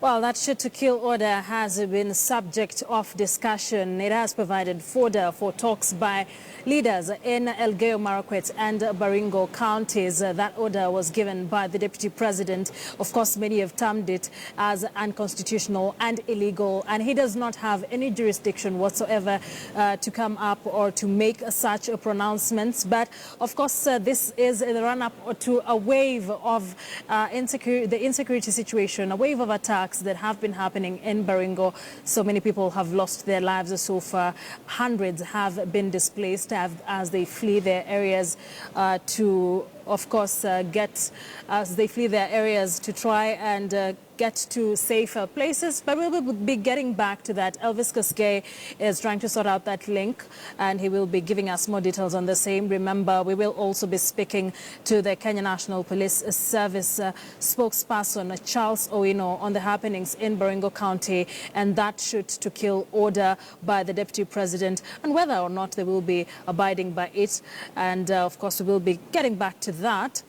Well, that shoot-to-kill order has been subject of discussion. It has provided fodder for talks by leaders in Elgeyo Marakwet and Baringo counties. That order was given by the Deputy President. Of course, many have termed it as unconstitutional and illegal, and he does not have any jurisdiction whatsoever to come up or to make such pronouncements. But, of course, this is the run-up to a wave of the insecurity situation, a wave of attacks that have been happening in Baringo. So many people have lost their lives so far. Hundreds have been displaced as they flee their areas to, of course, as they flee their areas to try and get to safer places. But we will be getting back to that. Elvis Kosgei is trying to sort out that link, and he will be giving us more details on the same. Remember, we will also be speaking to the Kenya National Police Service spokesperson, Charles Owino, on the happenings in Baringo County and that shoot-to-kill order by the Deputy President and whether or not they will be abiding by it. And, of course, we will be getting back to that.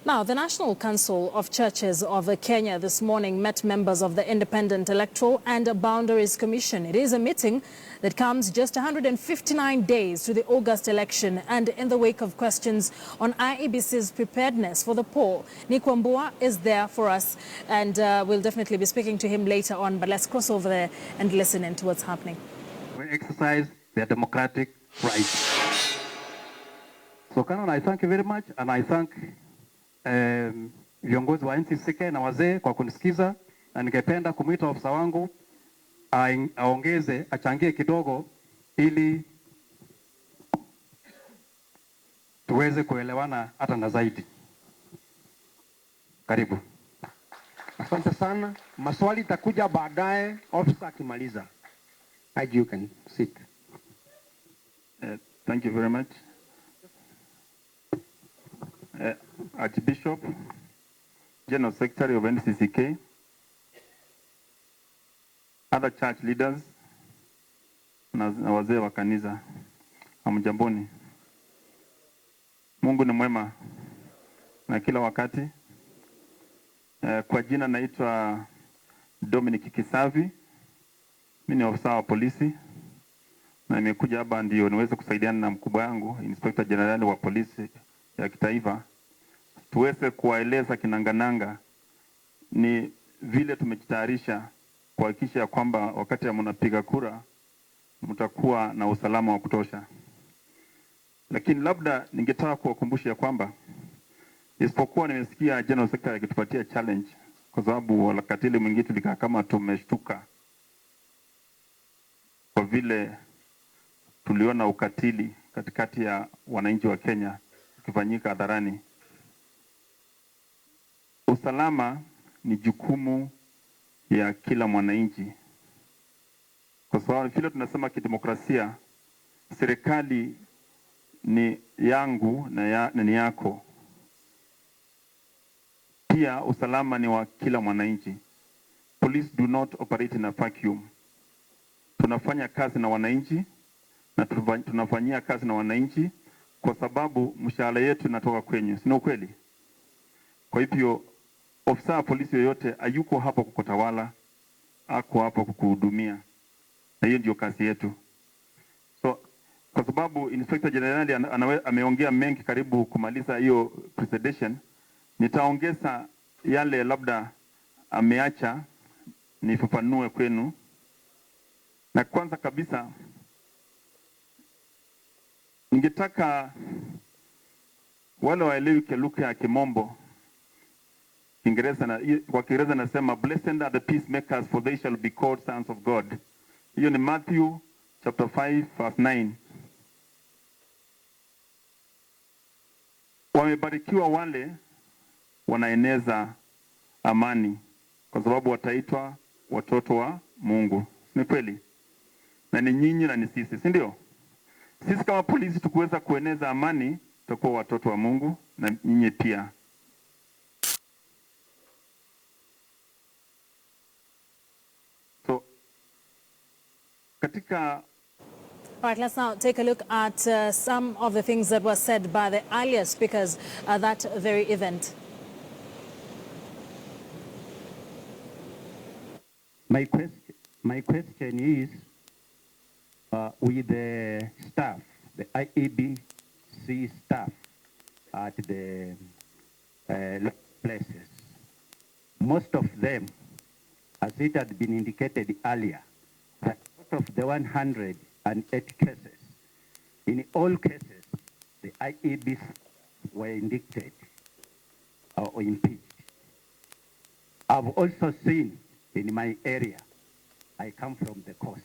Now, the National Council of Churches of Kenya this morning met members of the Independent Electoral and Boundaries Commission. It is a meeting that comes just 159 days to the August election and in the wake of questions on IEBC's preparedness for the poll. Nick Wambua is there for us, and we'll definitely be speaking to him later on. But let's cross over there and listen in to what's happening. We exercise their democratic rights. So, Canon, I thank you very much, and I thank viongozi wa NCCK na wazee kwa kunisikiza, na ningependa kumuita ofisa wangu achangie kidogo ili tuweze kuelewana hata na zaidi. Karibu. Asante sana. Maswali itakuja baadaye ofisa akimaliza. You can sit. Thank you very much. Archbishop, General Secretary of NCCK, other church leaders, na wazee wa kanisa, hamjamboni. Mungu ni mwema na kila wakati. Kwa jina naitwa Dominic Kisavi. Mimi ni ofisa wa polisi na nimekuja hapa ndio niweze kusaidiana na mkubwa wangu, Inspector General wa polisi ya kitaifa, tuweze kuwaeleza kinangananga ni vile tumejitayarisha kuhakikisha kwamba wakati mnapiga kura mtakuwa na usalama wa kutosha. Lakini labda ningetaka kuwakumbusha kwamba isipokuwa nimesikia General Secretary akitupatia challenge, kwa sababu wakati mwingine tulikaa kama tumeshtuka kwa vile tuliona ukatili katikati ya wananchi wa Kenya ukifanyika hadharani. Usalama ni jukumu ya kila mwananchi, kwa sababu vile tunasema kidemokrasia, serikali ni yangu na ni yako. Pia usalama ni wa kila mwananchi. Police do not operate in a vacuum. Tunafanya kazi na wananchi na tunafanyia kazi na wananchi kwa sababu mshahara yetu inatoka kwenyu, sio kweli? Kwa hivyo ofisa wa polisi yoyote hayuko hapo kukutawala, ako hapo kukuhudumia, na hiyo ndio kazi yetu. So kwa sababu Inspector General ameongea mengi karibu kumaliza hiyo presentation, nitaongeza yale labda ameacha nifafanue kwenu. Na kwanza kabisa ningetaka wale waelewi lugha ya Kimombo, kwa Kiingereza nasema blessed are the peacemakers for they shall be called sons of God. Hiyo ni Matthew chapter 5 verse 9. Wamebarikiwa wale wanaeneza amani, kwa sababu wataitwa watoto wa Mungu. Ni kweli? Na ni nyinyi na ni sisi, si ndio? Sisi kama polisi tukiweza kueneza amani, tutakuwa watoto wa Mungu na nyinyi pia. So katika All right, let's now take a look at some of the things that were said by the earlier speakers at that very event. My question is, with the staff, the IEBC staff at the places, most of them, as it had been indicated earlier, that out of the 108 cases, in all cases, the IEBC were indicted or impeached. I've also seen in my area, I come from the coast,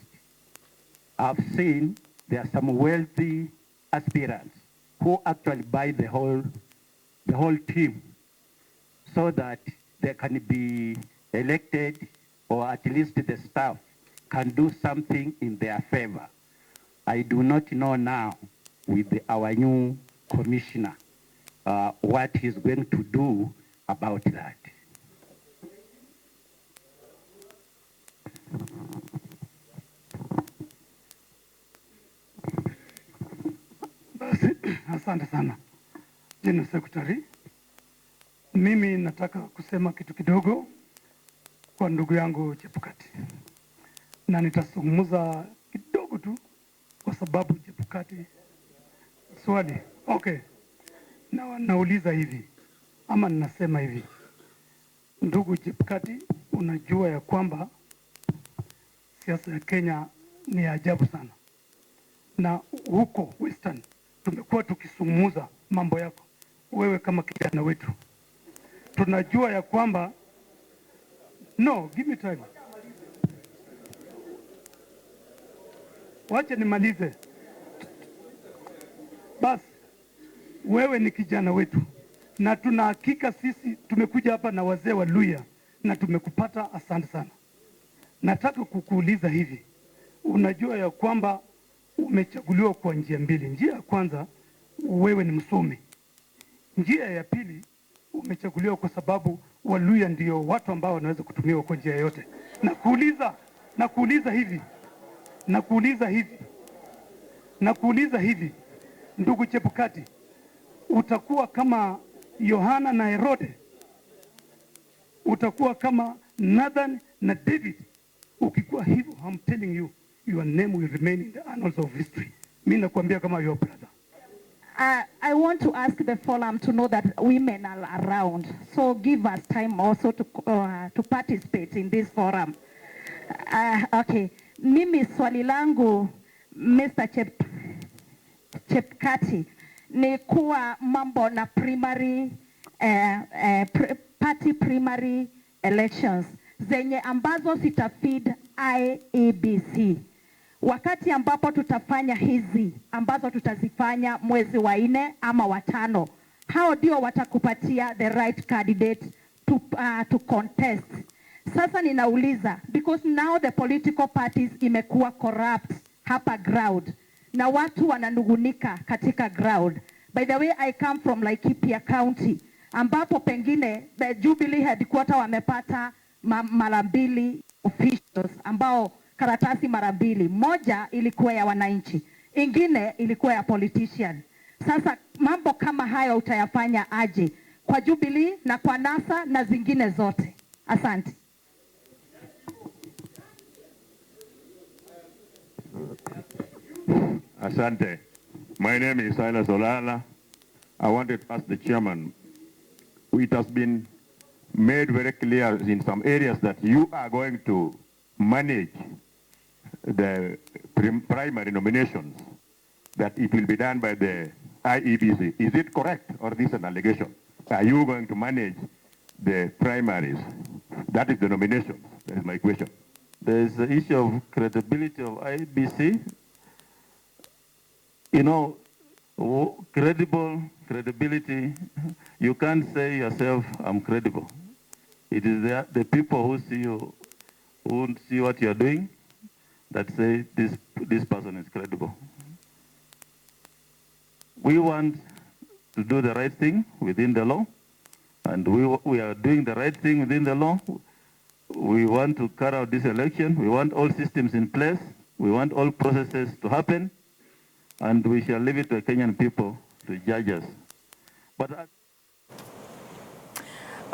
I've seen there are some wealthy aspirants who actually buy the whole team so that they can be elected, or at least the staff can do something in their favor. I do not know now with our new commissioner what he's going to do about that. Asante sana, General Secretary. Mimi nataka kusema kitu kidogo kwa ndugu yangu Chebukati, na nitazungumza kidogo tu kwa sababu Chebukati swali. Okay, nauliza hivi ama ninasema hivi, ndugu Chebukati, unajua ya kwamba siasa ya Kenya ni ajabu sana, na huko Western tumekuwa tukisungumuza mambo yako wewe kama kijana wetu. Tunajua ya kwamba give me time. Wacha nimalize. Basi wewe ni kijana wetu, na tuna hakika sisi tumekuja hapa na wazee wa Luya na tumekupata. Asante sana. Nataka kukuuliza hivi, unajua ya kwamba umechaguliwa kwa njia mbili. Njia ya kwanza, wewe ni msomi. Njia ya pili, umechaguliwa kwa sababu Waluya ndio watu ambao wanaweza kutumiwa kwa njia yote. Nakuuliza hivi, ndugu Chebukati, utakuwa kama Yohana na Herode? Utakuwa kama Nathan na David? Ukikuwa hivyo, I'm telling you, your name will remain in the annals of history. Mimi nakwambia kama your brother. I want to ask the forum to know that women are around, so give us time also to participate in this forum. Okay, mimi swali langu Mr. Chebukati ni kuwa mambo na party primary elections zenye ambazo sitafeed IEBC. Wakati ambapo tutafanya hizi ambazo tutazifanya mwezi wa 4 ama wa 5, hao ndio watakupatia the right candidate to contest. Sasa ninauliza, because now the political parties imekuwa corrupt hapa ground na watu wananugunika katika ground. By the way, I come from Laikipia County, ambapo pengine the Jubilee headquarter wamepata mara 2 officials ambao karatasi mara 2. Moja ilikuwa ya wananchi, ingine ilikuwa ya politician. Sasa mambo kama hayo utayafanya aje kwa Jubilee na kwa NASA na zingine zote? Asante. Asante. My name is Silas Olala. I wanted to ask the chairman, it has been made very clear in some areas that you are going to manage the primary nominations, that it will be done by the IEBC. Is it correct, or this is an allegation? Are you going to manage the primaries? That is the nominations. That is my question. There is the issue of credibility of IEBC. You know, credibility, you can't say yourself, I'm credible. It is the people who see you, who see what you're doing, that say this person is credible. We want to do the right thing within the law, and we are doing the right thing within the law. We want to carry out this election. We want all systems in place. We want all processes to happen, and we shall leave it to the Kenyan people to judge us. But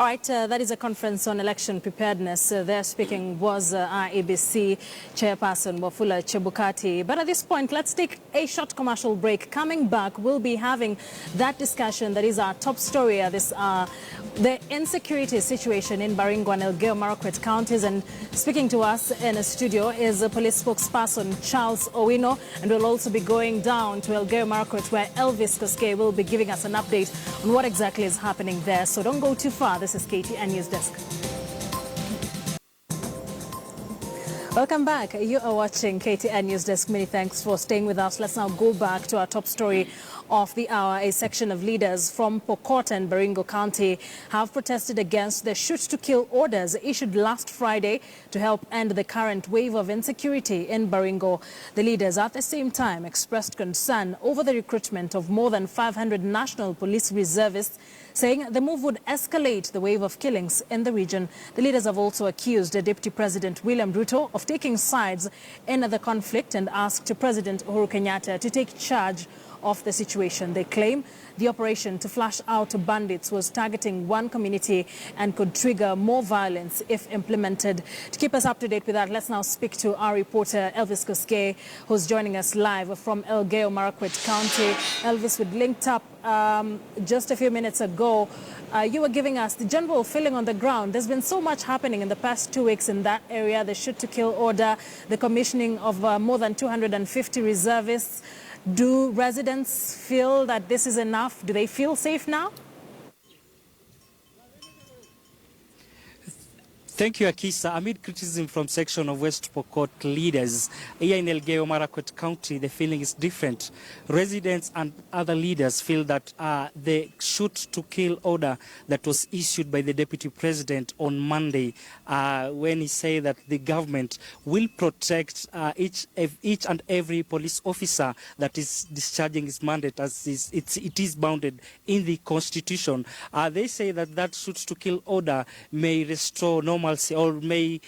All right, that is a conference on election preparedness. There speaking was IEBC chairperson Wafula Chebukati. But at this point, let's take a short commercial break. Coming back, we'll be having that discussion. That is our top story. The insecurity situation in Baringo and Elgeyo Marakwet counties. And speaking to us in a studio is a police spokesperson, Charles Owino. And we'll also be going down to Elgeyo Marakwet, where Elvis Koskei will be giving us an update on what exactly is happening there. So don't go too far. This is KTN News Desk. Welcome back. You are watching KTN News Desk. Many thanks for staying with us. Let's now go back to our top story of the hour. A section of leaders from Pokot and Baringo County have protested against the shoot-to-kill orders issued last Friday to help end the current wave of insecurity in Baringo. The leaders at the same time expressed concern over the recruitment of more than 500 National Police reservists, saying the move would escalate the wave of killings in the region. The leaders have also accused Deputy President William Ruto of taking sides in the conflict and asked President Uhuru Kenyatta to take charge of the situation. They claim the operation to flush out bandits was targeting one community and could trigger more violence if implemented. To keep us up to date with that, let's now speak to our reporter Elvis Koskei, who's joining us live from Elgeyo Marakwet County. Elvis, we linked up just a few minutes ago. You were giving us the general feeling on the ground. There's been so much happening in the past 2 weeks in that area. The shoot-to-kill order, the commissioning of more than 250 reservists. Do residents feel that this is enough? Do they feel safe now? Thank you, Akisa. Amid criticism from section of West Pokot leaders, here in Elgeyo Marakwet County, the feeling is different. Residents and other leaders feel that the shoot-to-kill order that was issued by the Deputy President on Monday, when he said that the government will protect each and every police officer that is discharging his mandate as it is bounded in the Constitution. They say that that shoot-to-kill order may restore normalcy or will be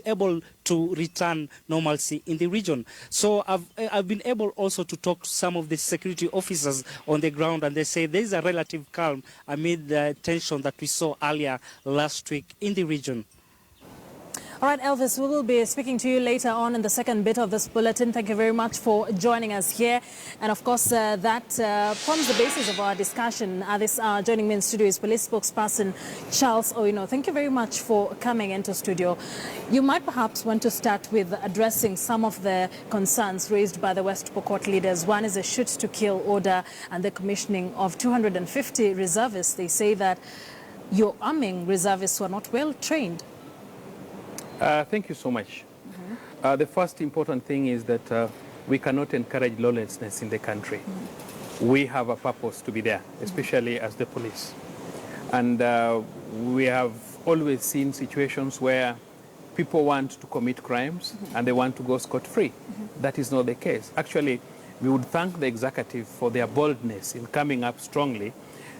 able to return normalcy in the region. So I've been able also to talk to some of the security officers on the ground, and they say there is a relative calm amid the tension that we saw earlier last week in the region. All right, Elvis, we will be speaking to you later on in the second bit of this bulletin. Thank you very much for joining us here. And of course, that forms the basis of our discussion. Joining me in studio is police spokesperson Charles Owino. Thank you very much for coming into studio. You might perhaps want to start with addressing some of the concerns raised by the West Pokot leaders. One is a shoot-to-kill order and the commissioning of 250 reservists. They say that your arming reservists were not well trained. Thank you so much. The first important thing is that we cannot encourage lawlessness in the country. We have a purpose to be there, especially as the police. And we have always seen situations where people want to commit crimes and they want to go scot-free. That is not the case. Actually, we would thank the executive for their boldness in coming up strongly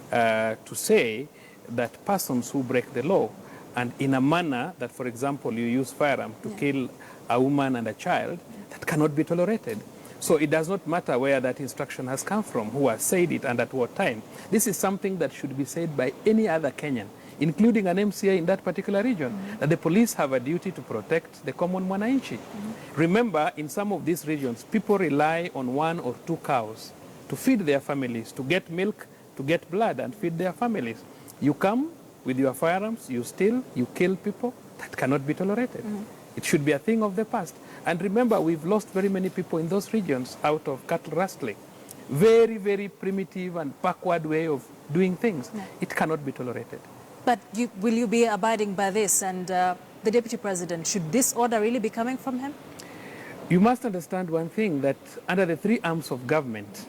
to say that persons who break the law and in a manner that, for example, you use firearm to kill a woman and a child, that cannot be tolerated. So it does not matter where that instruction has come from, who has said it and at what time. This is something that should be said by any other Kenyan, including an MCA in that particular region, that the police have a duty to protect the common mwananchi. Remember, in some of these regions, people rely on 1 or 2 cows to feed their families, to get milk, to get blood and feed their families. You come with your firearms, you steal, you kill people. That cannot be tolerated. It should be a thing of the past. And remember, we've lost very many people in those regions out of cattle rustling. Very, very primitive and backward way of doing things. It cannot be tolerated. But will you be abiding by this? And the Deputy President, should this order really be coming from him? You must understand one thing, that under the 3 arms of government,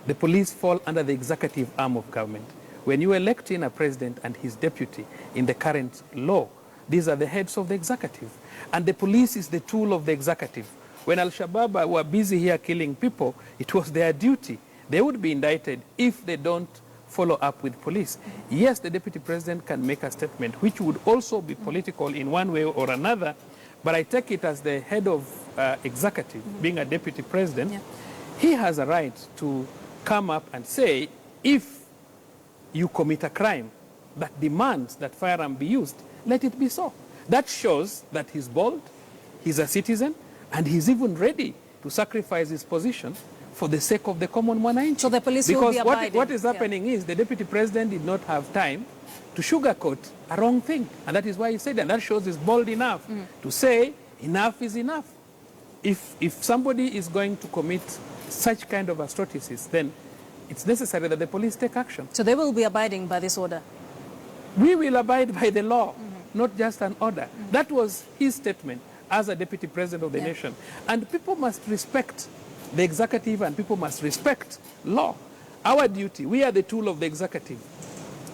the police fall under the executive arm of government. When you elect in a president and his deputy in the current law, these are the heads of the executive. And the police is the tool of the executive. When Al-Shabaab were busy here killing people, it was their duty. They would be indicted if they don't follow up with police. Yes, the deputy president can make a statement which would also be political in one way or another, but I take it as the head of executive, being a deputy president, he has a right to come up and say, if you commit a crime that demands that firearm be used, let it be so. That shows that he's bold, he's a citizen, and he's even ready to sacrifice his position for the sake of the common mwananchi. So the police because will be abiding. What is happening is the deputy president did not have time to sugarcoat a wrong thing. And that is why he said that. That shows he's bold enough to say enough is enough. If somebody is going to commit such kind of atrocities, then it's necessary that the police take action. So they will be abiding by this order? We will abide by the law, not just an order. That was his statement as a deputy president of the nation. And people must respect the executive, and people must respect law. Our duty, we are the tool of the executive.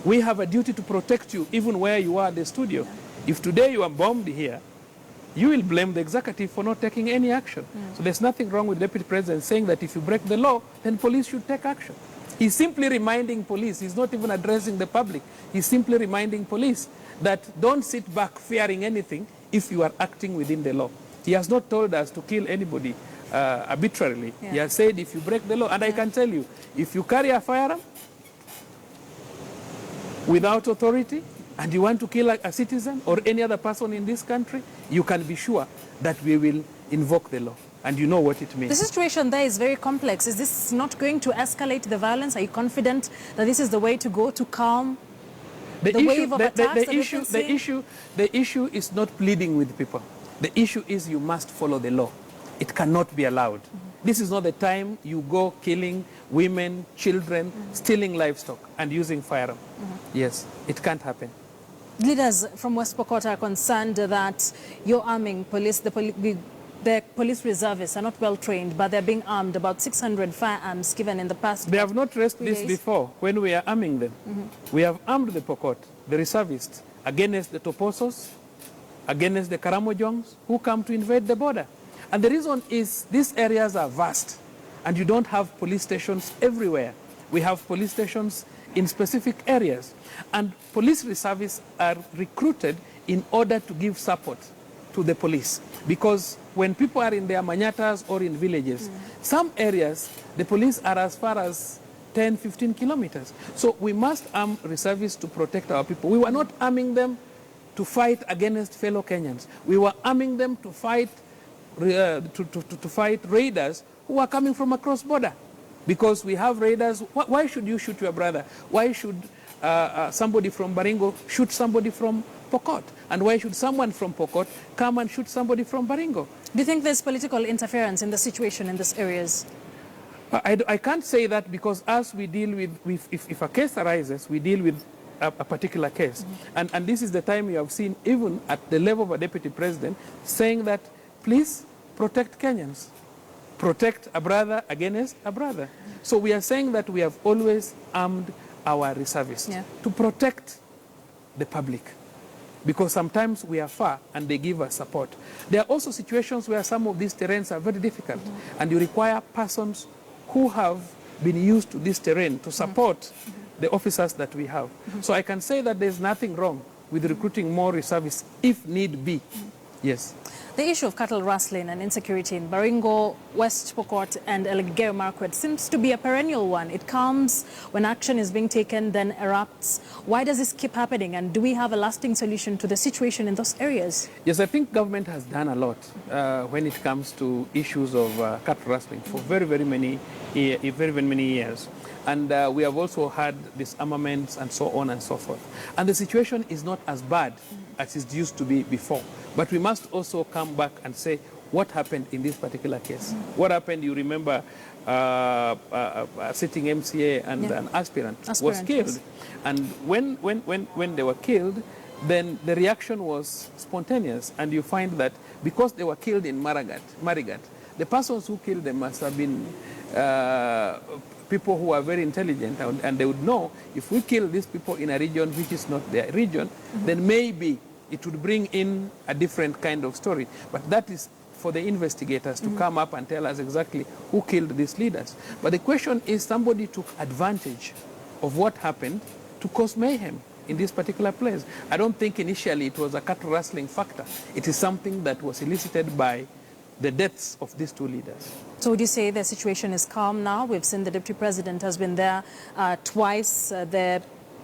We have a duty to protect you even where you are at the studio. If today you are bombed here, you will blame the executive for not taking any action. So there's nothing wrong with the deputy president saying that if you break the law, then police should take action. He's simply reminding police, he's not even addressing the public, he's simply reminding police that don't sit back fearing anything if you are acting within the law. He has not told us to kill anybody arbitrarily. He has said if you break the law, and I can tell you, if you carry a firearm without authority and you want to kill a citizen or any other person in this country, you can be sure that we will invoke the law. And you know what it means. The situation there is very complex. Is this not going to escalate the violence? Are you confident that this is the way to go to calm the wave of attacks? The issue is not pleading with people. The issue is you must follow the law. It cannot be allowed. This is not the time you go killing women, children, stealing livestock and using firearm. Yes, it can't happen. Leaders from West Pokot are concerned that you're arming police. The police reservists are not well trained, but they're being armed. About 600 firearms given in the past. They have not raised this before when we are arming them. We have armed the Pokot, the reservists, against the Toposos, against the Karamojongs who come to invade the border. And the reason is these areas are vast and you don't have police stations everywhere. We have police stations in specific areas. And police reservists are recruited in order to give support to the police. Because when people are in their manyatas or in villages, some areas, the police are as far as 10, 15 kilometers. So we must arm reservists to protect our people. We were not arming them to fight against fellow Kenyans. We were arming them to fight raiders who are coming from across border. Because we have raiders. Why should you shoot your brother? Why should somebody from Baringo shoot somebody from Pokot? And why should someone from Pokot come and shoot somebody from Baringo? Do you think there's political interference in the situation in these areas? I can't say that, because as we deal with if a case arises, we deal with a particular case. And this is the time you have seen, even at the level of a deputy president, saying that, please protect Kenyans. Protect a brother against a brother. So we are saying that we have always armed our reservists to protect the public. Because sometimes we are far and they give us support. There are also situations where some of these terrains are very difficult and you require persons who have been used to this terrain to support the officers that we have. So I can say that there's nothing wrong with recruiting more reservists if need be. Yes. The issue of cattle rustling and insecurity in Baringo, West Pokot and Elgeyo Marakwet seems to be a perennial one. It comes when action is being taken, then erupts. Why does this keep happening, and do we have a lasting solution to the situation in those areas? Yes, I think government has done a lot when it comes to issues of cattle rustling for very many years. And we have also had disarmaments and so on and so forth. And the situation is not as bad as it used to be before. But we must also come back and say what happened in this particular case. What happened, you remember, a sitting MCA and an aspirant was killed. Yes. And when they were killed, then the reaction was spontaneous. And you find that because they were killed in Marigat, the persons who killed them must have been people who are very intelligent, and they would know if we kill these people in a region which is not their region, then maybe it would bring in a different kind of story. But that is for the investigators to come up and tell us exactly who killed these leaders. But the question is, somebody took advantage of what happened to cause mayhem in this particular place. I don't think initially it was a cattle rustling factor. It is something that was elicited by the deaths of these two leaders. So would you say the situation is calm now? We've seen the deputy president has been there twice. The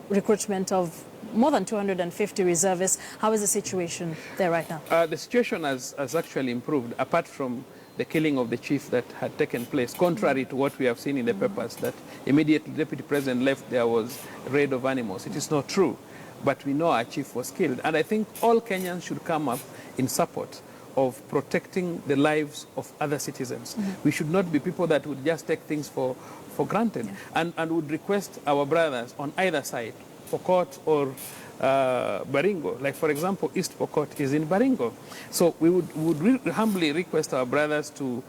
recruitment of more than 250 reservists. How is the situation there right now? The situation has actually improved, apart from the killing of the chief that had taken place, contrary to what we have seen in the papers, that immediately the Deputy President left, there was a raid of animals. It is not true, but we know our chief was killed. And I think all Kenyans should come up in support of protecting the lives of other citizens. We should not be people that would just take things for granted, and would request our brothers on either side, Pokot or Baringo. Like, for example, East Pokot is in Baringo. So we would humbly request our brothers to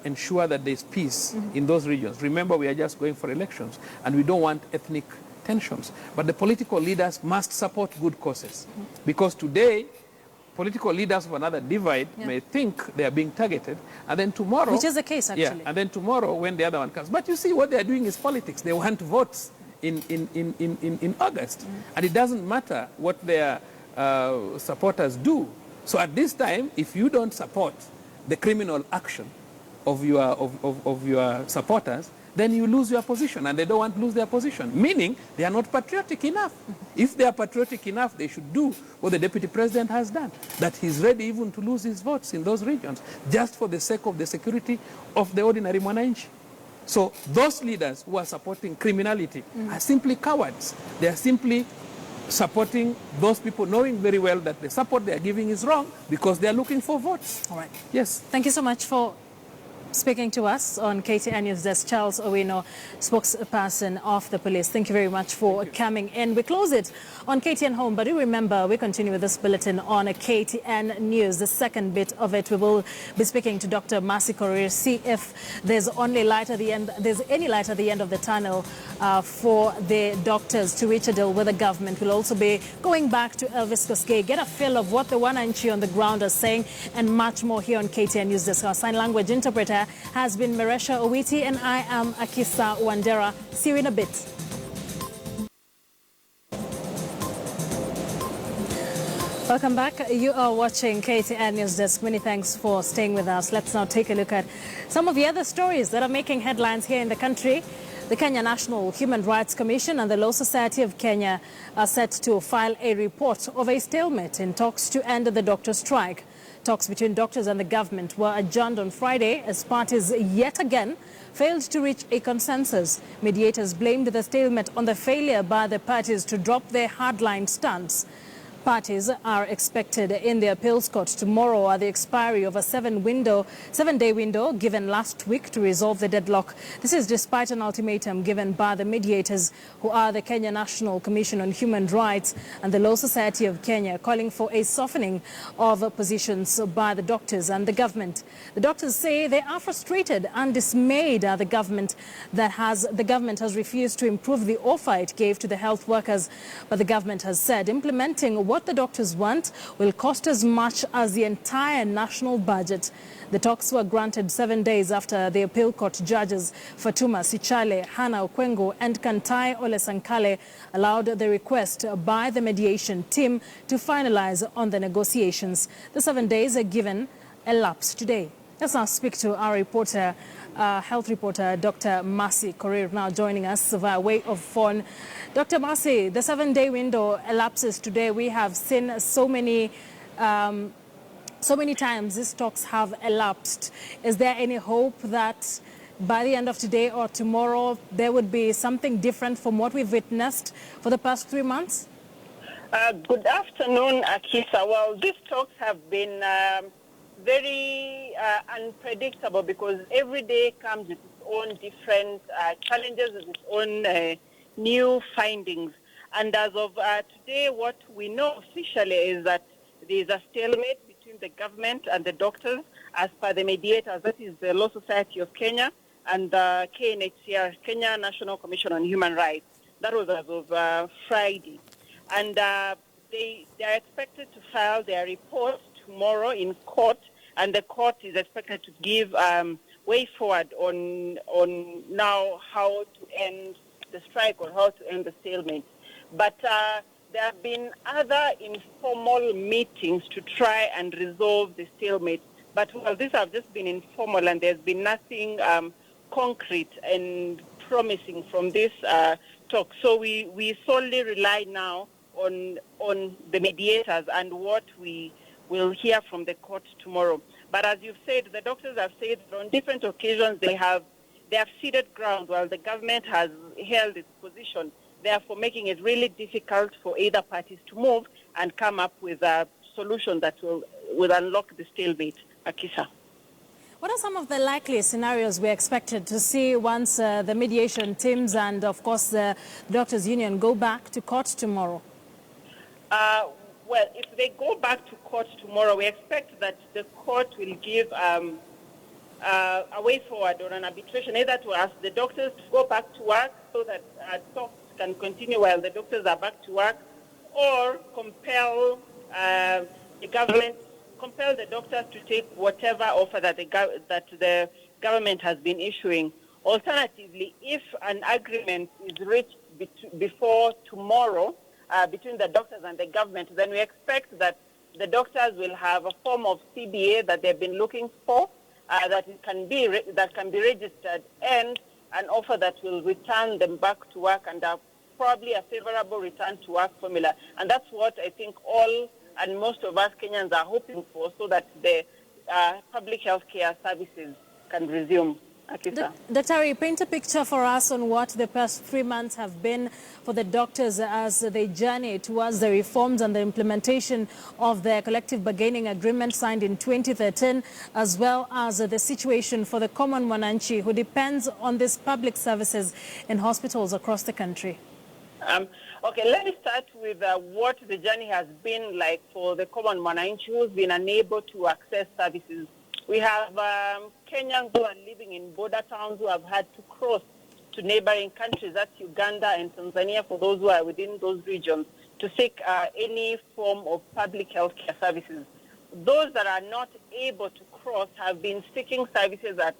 ensure that there's peace in those regions. Remember, we are just going for elections, and we don't want ethnic tensions. But the political leaders must support good causes. Because today, political leaders of another divide may think they are being targeted, and then tomorrow... Which is the case, actually. Yeah, and then tomorrow, when the other one comes. But you see, what they are doing is politics. They want votes in August. And it doesn't matter what their supporters do. So at this time, if you don't support the criminal action of your supporters, then you lose your position, and they don't want to lose their position, meaning they are not patriotic enough. If they are patriotic enough, they should do what the Deputy President has done, that he's ready even to lose his votes in those regions, just for the sake of the security of the ordinary mwananchi. So those leaders who are supporting criminality are simply cowards. They are simply supporting those people, knowing very well that the support they are giving is wrong, because they are looking for votes. All right. Yes. Thank you so much for speaking to us on KTN News Desk. Charles Owino, spokesperson of the police. Thank you very much for coming in. We close it on KTN Home, but do remember, we continue with this bulletin on KTN News. The second bit of it, we will be speaking to Dr. Mercy Korir, see if there's any light at the end of the tunnel for the doctors to reach a deal with the government. We'll also be going back to Elvis Koskei, get a feel of what the Wananchi on the ground are saying, and much more here on KTN News Desk. Our sign language interpreter has been Maresha Owiti, and I am Akisa Wandera. See you in a bit. Welcome back. You are watching KTN News Desk. Many thanks for staying with us. Let's now take a look at some of the other stories that are making headlines here in the country. The Kenya National Human Rights Commission and the Law Society of Kenya are set to file a report of a stalemate in talks to end the doctor strike. Talks between doctors and the government were adjourned on Friday as parties yet again failed to reach a consensus. Mediators blamed the stalemate on the failure by the parties to drop their hardline stance. Parties are expected in the appeals court tomorrow at the expiry of a seven-day window given last week to resolve the deadlock. This is despite an ultimatum given by the mediators, who are the Kenya National Commission on Human Rights and the Law Society of Kenya, calling for a softening of positions by the doctors and the government. The doctors say they are frustrated and dismayed at the government has refused to improve the offer it gave to the health workers. But the government has said implementing what the doctors want will cost as much as the entire national budget. The talks were granted 7 days after the appeal court judges Fatuma Sichale, Hannah Okwengo and Kantai Ole Sankale allowed the request by the mediation team to finalize on the negotiations. The 7 days are given elapsed today. Let's now speak to our reporter, health reporter, Dr. Mercy Korir, now joining us via way of phone. Dr. Mercy, the 7-day window elapses today. We have seen so many times these talks have elapsed. Is there any hope that by the end of today or tomorrow there would be something different from what we've witnessed for the past 3 months? Good afternoon, Akisa. Well, these talks have been very unpredictable, because every day comes with its own different challenges, with its own new findings. And as of today, what we know officially is that there is a stalemate between the government and the doctors, as per the mediators, that is the Law Society of Kenya and the KNHCR, Kenya National Commission on Human Rights. That was as of Friday. And they are expected to file their report tomorrow in court, and the court is expected to give way forward on now how to end the strike or how to end the stalemate. But there have been other informal meetings to try and resolve the stalemate. But well, these have just been informal, and there's been nothing concrete and promising from this talk. So we solely rely now on the mediators and what we will hear from the court tomorrow. But as you've said, the doctors have said that on different occasions they have ceded ground while the government has held its position, therefore making it really difficult for either parties to move and come up with a solution that will unlock the stalemate. Akisa. What are some of the likely scenarios we're expected to see once the mediation teams and, of course, the doctors' union go back to court tomorrow? Well, if they go back to court tomorrow, we expect that the court will give a way forward or an arbitration, either to ask the doctors to go back to work so that talks can continue while the doctors are back to work, or compel the doctors to take whatever offer that the government has been issuing. Alternatively, if an agreement is reached before tomorrow between the doctors and the government, then we expect that the doctors will have a form of CBA that they've been looking for, that can be registered, and an offer that will return them back to work, and probably a favorable return to work formula. And that's what I think all and most of us Kenyans are hoping for, so that the public health care services can resume. Dr. Paint a picture for us on what the past 3 months have been for the doctors as they journey towards the reforms and the implementation of the collective bargaining agreement signed in 2013, as well as the situation for the common mwananchi who depends on these public services in hospitals across the country. Okay, let me start with what the journey has been like for the common mwananchi who's been unable to access services. We have Kenyans who are living in border towns who have had to cross to neighboring countries, that's Uganda and Tanzania, for those who are within those regions, to seek any form of public health care services. Those that are not able to cross have been seeking services at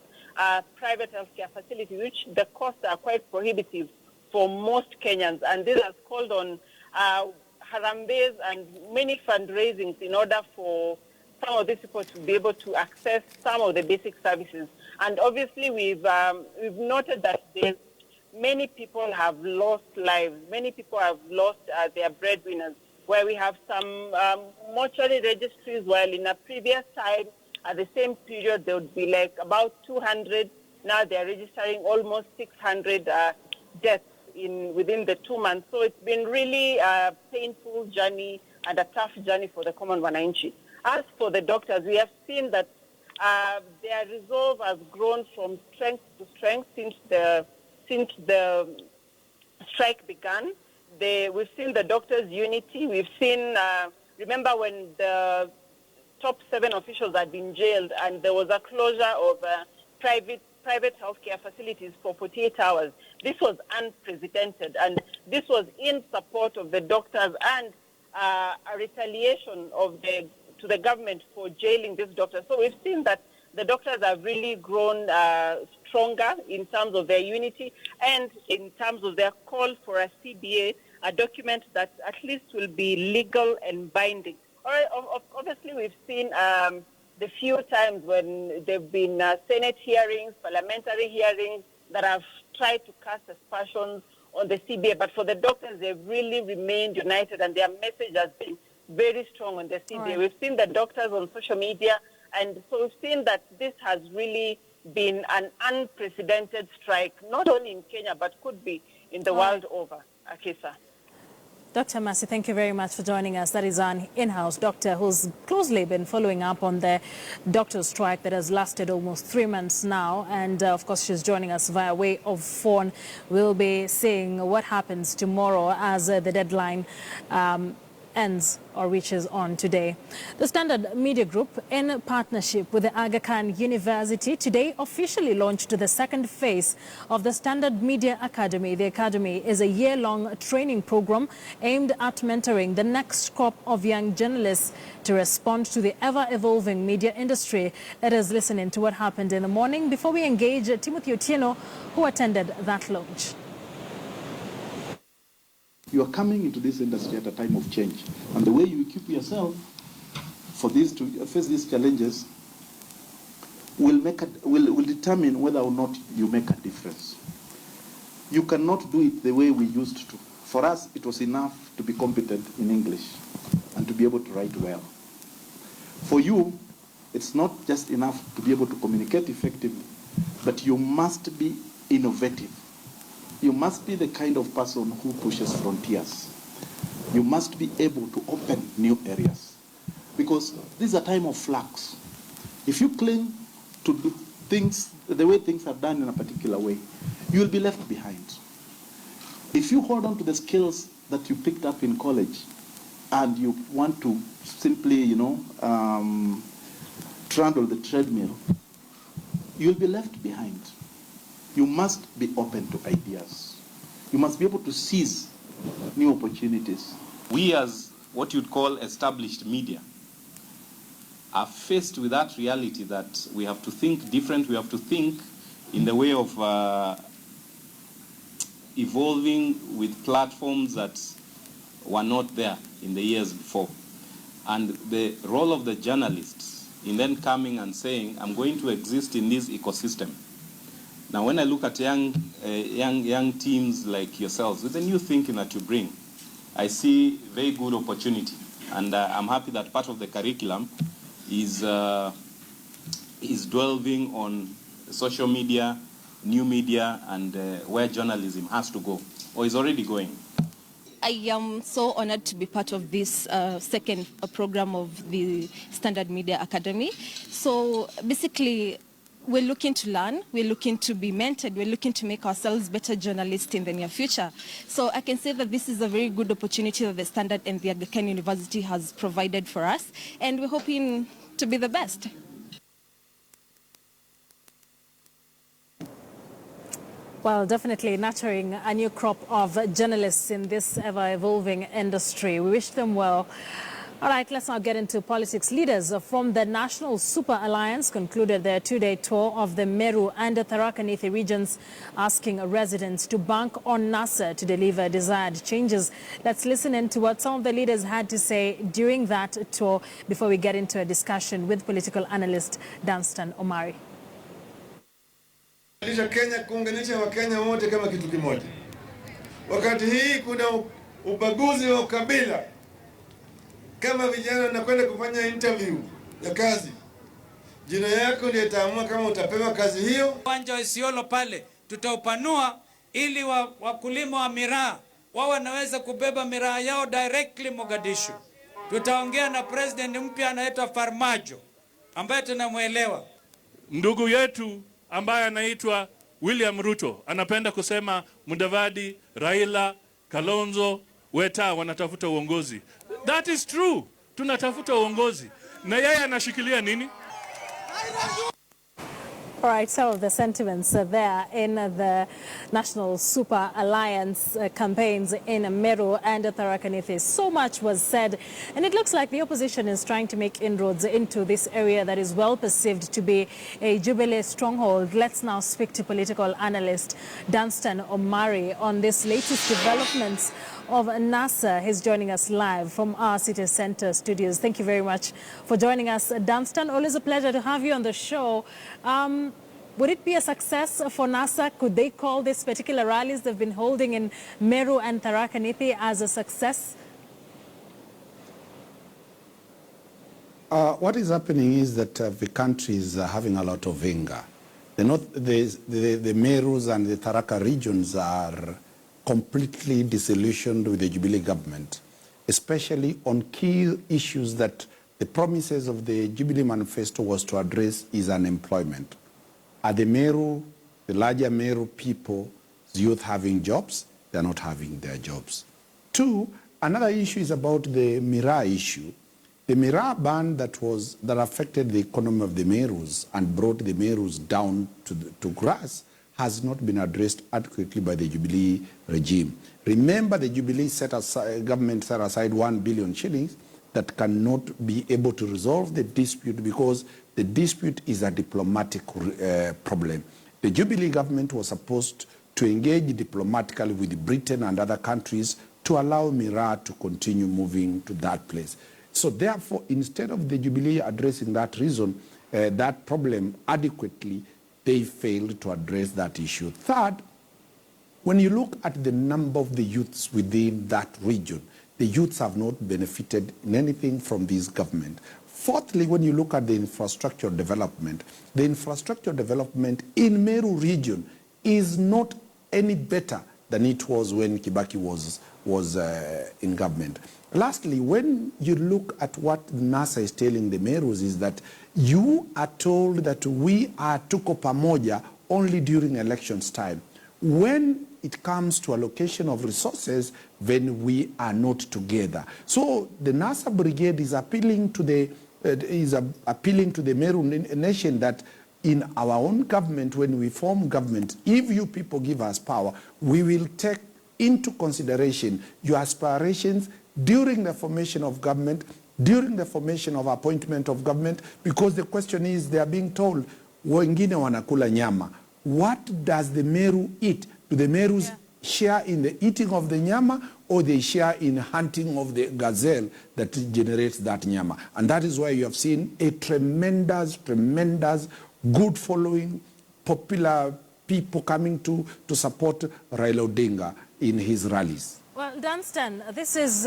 private health care facilities, which the costs are quite prohibitive for most Kenyans. And this has called on harambes and many fundraisings in order for some of these people to be able to access some of the basic services. And obviously we've noted that many people have lost lives. Many people have lost their breadwinners, where we have some mortuary registries, while in a previous time, at the same period, there would be like about 200. Now they're registering almost 600 deaths within the 2 months. So it's been really a painful journey and a tough journey for the common wananchi. As for the doctors, we have seen that their resolve has grown from strength to strength since the strike began. We've seen the doctors' unity. We've seen, remember when the top 7 officials had been jailed and there was a closure of private healthcare facilities for 48 hours. This was unprecedented, and this was in support of the doctors and a retaliation to the government for jailing these doctors. So we've seen that the doctors have really grown stronger in terms of their unity and in terms of their call for a CBA, a document that at least will be legal and binding. Obviously, we've seen the few times when there have been Senate hearings, parliamentary hearings that have tried to cast aspersions on the CBA. But for the doctors, they've really remained united, and their message has been very strong on the CBA. Right. We've seen the doctors on social media, and so we've seen that this has really been an unprecedented strike, not only in Kenya, but could be in the world over. Akisa. Dr. Masi, thank you very much for joining us. That is an in-house doctor who's closely been following up on the doctor's strike that has lasted almost 3 months now. And of course, she's joining us via way of phone. We'll be seeing what happens tomorrow as the deadline ends or reaches on today. The Standard Media Group, in partnership with the Aga Khan University, today officially launched the second phase of the Standard Media Academy. The Academy is a year-long training program aimed at mentoring the next crop of young journalists to respond to the ever-evolving media industry. Let us listen in to what happened in the morning before we engage Timothy Otieno, who attended that launch. You are coming into this industry at a time of change, and the way you equip yourself for this to face these challenges will determine whether or not you make a difference. You cannot do it the way we used to For us, it was enough to be competent in English and to be able to write well. For you, it's not just enough to be able to communicate effectively, but you must be innovative. You must be the kind of person who pushes frontiers. You must be able to open new areas. Because this is a time of flux. If you cling to do things the way things are done in a particular way, you will be left behind. If you hold on to the skills that you picked up in college and you want to simply, trundle the treadmill, you'll be left behind. You must be open to ideas. You must be able to seize new opportunities. We as what you'd call established media are faced with that reality that we have to think different, we have to think in the way of evolving with platforms that were not there in the years before. And the role of the journalists in then coming and saying, I'm going to exist in this ecosystem. Now, when I look at young teams like yourselves, with the new thinking that you bring, I see very good opportunity. And I'm happy that part of the curriculum is delving on social media, new media, and where journalism has to go, or is already going. I am so honored to be part of this second program of the Standard Media Academy. So basically, we're looking to learn, we're looking to be mentored, we're looking to make ourselves better journalists in the near future. So I can say that this is a very good opportunity that the Standard and the Aga Khan University has provided for us, and we're hoping to be the best. Well, definitely nurturing a new crop of journalists in this ever-evolving industry. We wish them well. All right, let's now get into politics. Leaders from the National Super Alliance concluded their two-day tour of the Meru and the Tharaka Nithi regions, asking residents to bank on NASA to deliver desired changes. Let's listen in to what some of the leaders had to say during that tour before we get into a discussion with political analyst Dunstan Omari. Kenya kuunganisha Wakenya wote kama kitu kimoja. Wakati hii kuna ubaguzi wa ukabila. Kama vijana wanakwenda kufanya interview ya kazi, jina yako ndiyo itaamua kama utapewa kazi hiyo. Uwanja wa Isiolo pale tutaupanua ili wakulima wa miraa wao wanaweza kubeba miraa yao directly Mogadishu. Tutaongea na president mpya anaitwa Farmajo ambaye tunamuelewa. Ndugu yetu ambaye anaitwa William Ruto anapenda kusema Mudavadi, Raila, Kalonzo, Weta wanatafuta uongozi. That is true. Tunatafuta uongozi. Na yeye anashikilia nini? All right, some of the sentiments there in the National Super Alliance campaigns in Meru and Tharaka Nithi. So much was said, and it looks like the opposition is trying to make inroads into this area that is well perceived to be a Jubilee stronghold. Let's now speak to political analyst Dunstan Omari on this latest developments of NASA. He's joining us live from our City Center studios. Thank you very much for joining us, Dunstan. Always a pleasure to have you on the show. Would it be a success for NASA? Could they call this particular rallies they've been holding in Meru and Tharaka Nithi as a success? What is happening is that the country is having a lot of anger. The Merus and the Tharaka regions are completely disillusioned with the Jubilee government, especially on key issues that the promises of the Jubilee manifesto was to address is unemployment. Are the Meru, the larger Meru people, youth having jobs? They're not having their jobs. Two, another issue is about the Miraa issue. The Miraa ban that affected the economy of the Merus and brought the Merus down to grass has not been addressed adequately by the Jubilee regime. Remember, the Jubilee government set aside 1 billion shillings that cannot be able to resolve the dispute because the dispute is a diplomatic problem. The Jubilee government was supposed to engage diplomatically with Britain and other countries to allow Miraa to continue moving to that place. So therefore, instead of the Jubilee addressing that reason, that problem adequately, they failed to address that issue. Third, When you look at the number of the youths within that region, the youths have not benefited in anything from this government. Fourthly, when you look at the infrastructure development in Meru region is not any better than it was when Kibaki was in government. Lastly, when you look at what NASA is telling the Merus is that you are told that we are tuko pamoja only during elections time. When it comes to allocation of resources, then we are not together. So the NASA brigade is appealing to the Meru nation that in our own government, when we form government, if you people give us power, we will take into consideration your aspirations during the formation of government, during the formation of appointment of government, because the question is, they are being told, wengine wanakula nyama. What does the Meru eat? Do the Merus share in the eating of the nyama, or they share in hunting of the gazelle that generates that nyama? And that is why you have seen a tremendous good following, popular people coming to support Raila Odinga in his rallies. Well, Dunstan, this is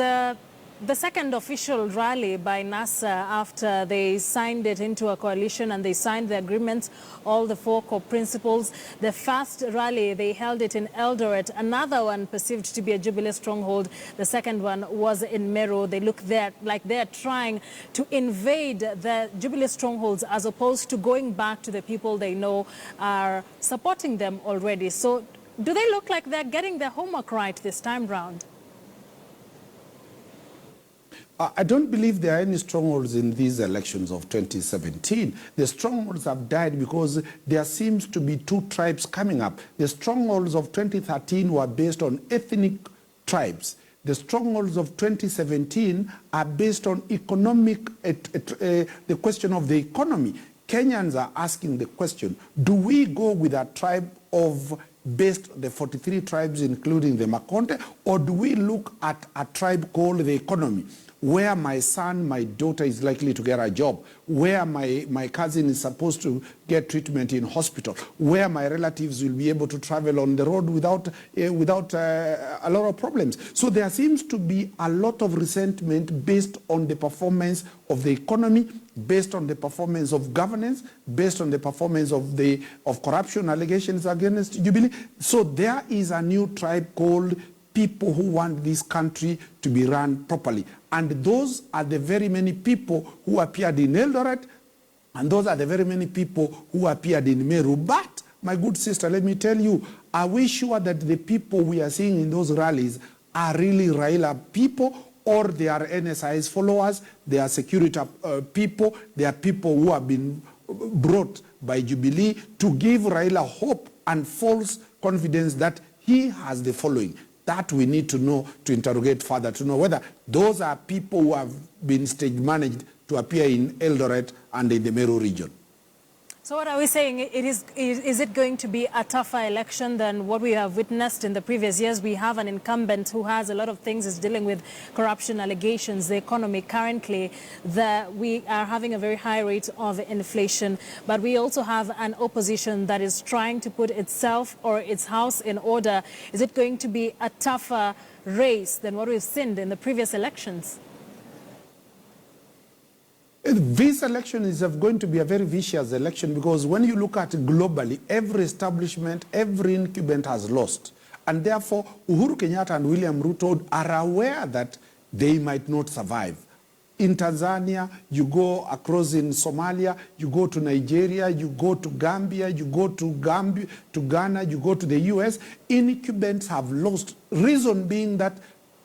the second official rally by NASA after they signed it into a coalition and they signed the agreement, all the four core principles. The first rally, they held it in Eldoret, another one perceived to be a Jubilee stronghold. The second one was in Meru. They look there like they're trying to invade the Jubilee strongholds as opposed to going back to the people they know are supporting them already. So do they look like they're getting their homework right this time round? I don't believe there are any strongholds in these elections of 2017. The strongholds have died because there seems to be two tribes coming up. The strongholds of 2013 were based on ethnic tribes. The strongholds of 2017 are based on economic, the question of the economy. Kenyans are asking the question, do we go with a tribe of based the 43 tribes, including the Makonde, or do we look at a tribe called the economy, where my son, my daughter is likely to get a job, where my cousin is supposed to get treatment in hospital, where my relatives will be able to travel on the road without a lot of problems. So there seems to be a lot of resentment based on the performance of the economy, based on the performance of governance, based on the performance of corruption allegations against Jubilee. So there is a new tribe called people who want this country to be run properly. And those are the very many people who appeared in Eldoret, and those are the very many people who appeared in Meru. But, my good sister, let me tell you, are we sure that the people we are seeing in those rallies are really Raila people, or they are NSIS followers, they are security people, they are people who have been brought by Jubilee to give Raila hope and false confidence that he has the following? That we need to know, to interrogate further, to know whether those are people who have been stage managed to appear in Eldoret and in the Meru region. So what are we saying? Is it going to be a tougher election than what we have witnessed in the previous years? We have an incumbent who has a lot of things, is dealing with corruption allegations, the economy currently, we are having a very high rate of inflation, but we also have an opposition that is trying to put itself or its house in order. Is it going to be a tougher race than what we've seen in the previous elections? This election is going to be a very vicious election, because when you look at it globally, every establishment, every incumbent has lost. And therefore, Uhuru Kenyatta and William Ruto are aware that they might not survive. In Tanzania, you go across in Somalia, you go to Nigeria, you go to Gambia, you go to Ghana, you go to the US. Incumbents have lost. Reason being that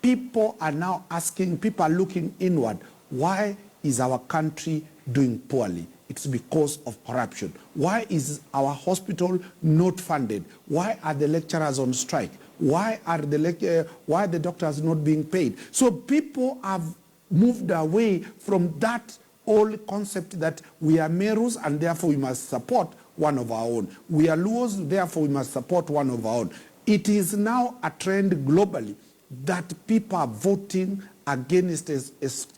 people are now asking, people are looking inward. Why is our country doing poorly? It's because of corruption. Why is our hospital not funded? Why are the lecturers on strike? Why are the doctors not being paid? So people have moved away from that old concept that we are Merus and therefore we must support one of our own. We are Luos, therefore we must support one of our own. It is now a trend globally that people are voting against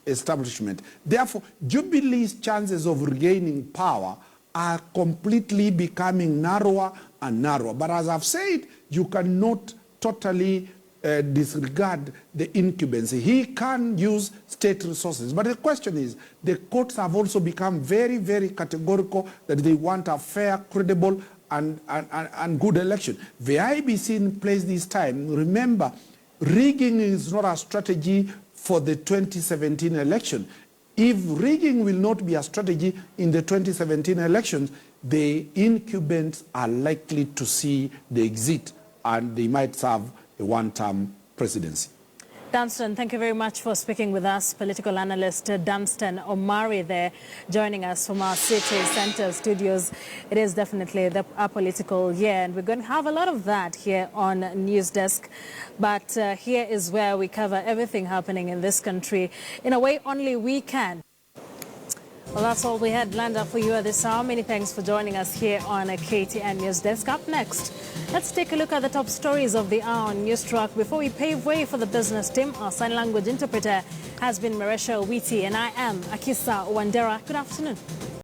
establishment. Therefore, Jubilee's chances of regaining power are completely becoming narrower and narrower. But as I've said, you cannot totally disregard the incumbency. He can use state resources. But the question is, the courts have also become very, very categorical that they want a fair, credible, and good election. The IEBC in place this time, remember, rigging is not a strategy for the 2017 election. If rigging will not be a strategy in the 2017 elections, the incumbents are likely to see the exit and they might serve a one-term presidency. Dunstan, thank you very much for speaking with us. Political analyst Dunstan Omari there joining us from our city center studios. It is definitely a political year, and we're going to have a lot of that here on News Desk. But here is where we cover everything happening in this country in a way only we can. Well, that's all we had planned up for you at this hour. Many thanks for joining us here on KTN News Desk. Up next, let's take a look at the top stories of the hour on News Truck. Before we pave way for the business team, our sign language interpreter has been Maresha Witi, and I am Akisa Wandera. Good afternoon.